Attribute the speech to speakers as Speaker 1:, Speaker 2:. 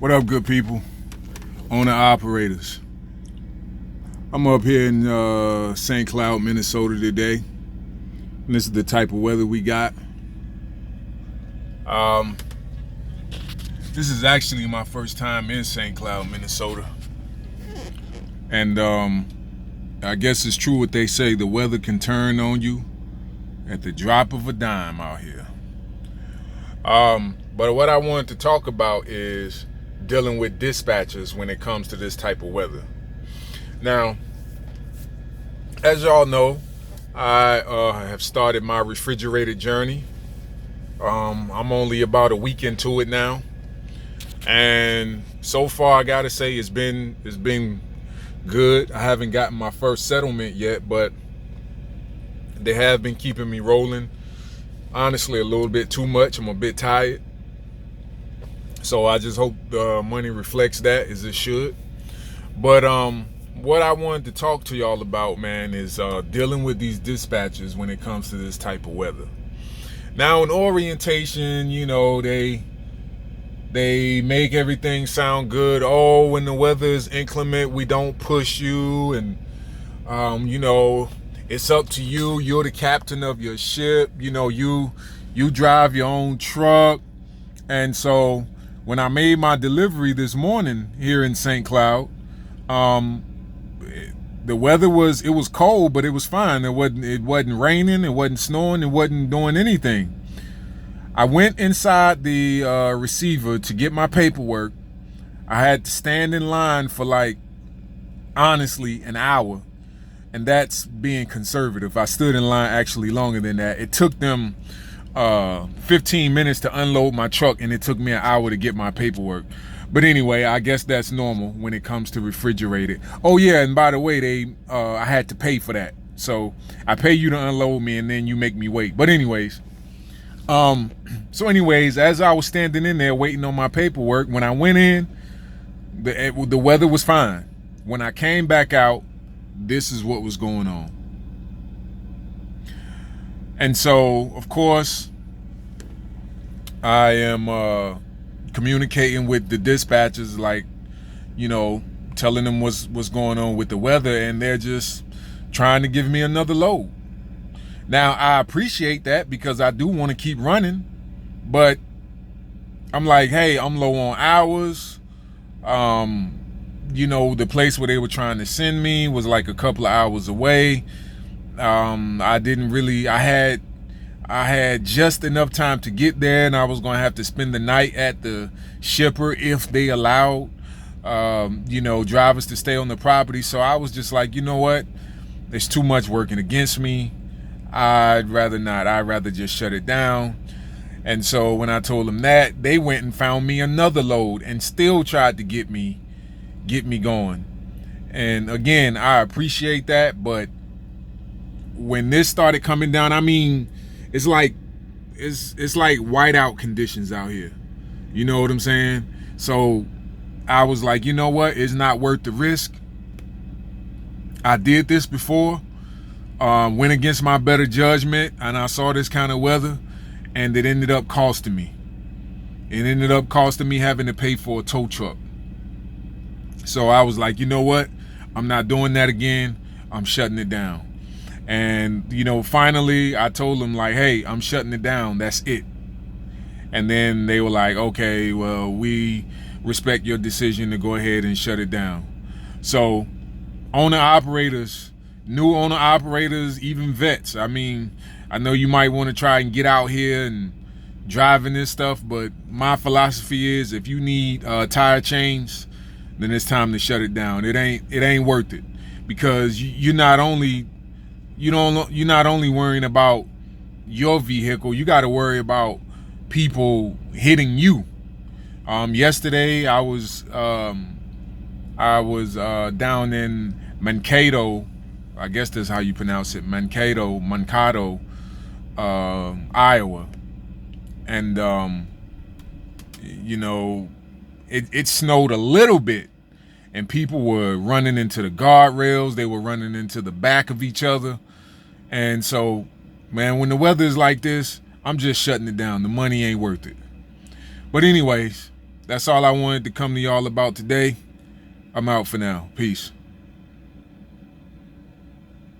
Speaker 1: What up, good people? Owner operators. I'm up here in St. Cloud, Minnesota today. And this is the type of weather we got. This is actually my first time in St. Cloud, Minnesota. And I guess it's true what they say, the weather can turn on you at the drop of a dime out here. But what I wanted to talk about is dealing with dispatchers when it comes to this type of weather. Now, as y'all know, I have started my refrigerated journey. I'm only about a week into it now, and so far I gotta say it's been good. I haven't gotten my first settlement yet, but they have been keeping me rolling. Honestly, a little bit too much. I'm a bit tired. So I just hope the money reflects that as it should. But what I wanted to talk to y'all about, man, is dealing with these dispatchers when it comes to this type of weather. Now, in orientation, you know, they make everything sound good. Oh, when the weather is inclement, we don't push you, and you know, it's up to you. You're the captain of your ship. You know, you drive your own truck. And so when I made my delivery this morning here in St. Cloud, the weather was cold, but it was fine. It wasn't raining, it wasn't snowing, it wasn't doing anything. I went inside the receiver to get my paperwork. I had to stand in line for, like, honestly, an hour. And that's being conservative. I stood in line actually longer than that. It took them 15 minutes to unload my truck, and it took me an hour to get my paperwork. But anyway, I guess that's normal when it comes to refrigerated. Oh yeah, and by the way, I had to pay for that. So I pay you to unload me, and then you make me wait. But anyways, as I was standing in there waiting on my paperwork, when I went in, the weather was fine. When I came back out, this is what was going on. And so, of course, I am communicating with the dispatchers, like, you know, telling them what's going on with the weather, and they're just trying to give me another load. Now, I appreciate that because I do want to keep running, but I'm like, hey, I'm low on hours. You know, the place where they were trying to send me was like a couple of hours away. I had just enough time to get there, and I was going to have to spend the night at the shipper if they allowed, you know, drivers to stay on the property. So I was just like, you know what? There's too much working against me. I'd rather not. I'd rather just shut it down. And so when I told them that, they went and found me another load and still tried to get me going. And again, I appreciate that, but when this started coming down, I mean, it's like whiteout conditions out here. You know what I'm saying? So I was like, you know what? It's not worth the risk. I did this before, went against my better judgment, and I saw this kind of weather, and it ended up costing me. It ended up costing me having to pay for a tow truck. So I was like, you know what? I'm not doing that again. I'm shutting it down. And, you know, finally I told them, like, hey, I'm shutting it down. That's it. And then they were like, okay, well, we respect your decision to go ahead and shut it down. So owner-operators, new owner-operators, even vets, I mean, I know you might want to try and get out here and driving this stuff, but my philosophy is if you need tire change, then it's time to shut it down. It ain't worth it, because you're not only worrying about your vehicle, you got to worry about people hitting you. Yesterday I was down in Mankato, I guess that's how you pronounce it, Mankato, Iowa, and you know, it snowed a little bit, and people were running into the guardrails. They were running into the back of each other. And so, man, when the weather is like this, I'm just shutting it down. The money ain't worth it. But anyways, That's all I wanted to come to y'all about today. I'm out for now. Peace.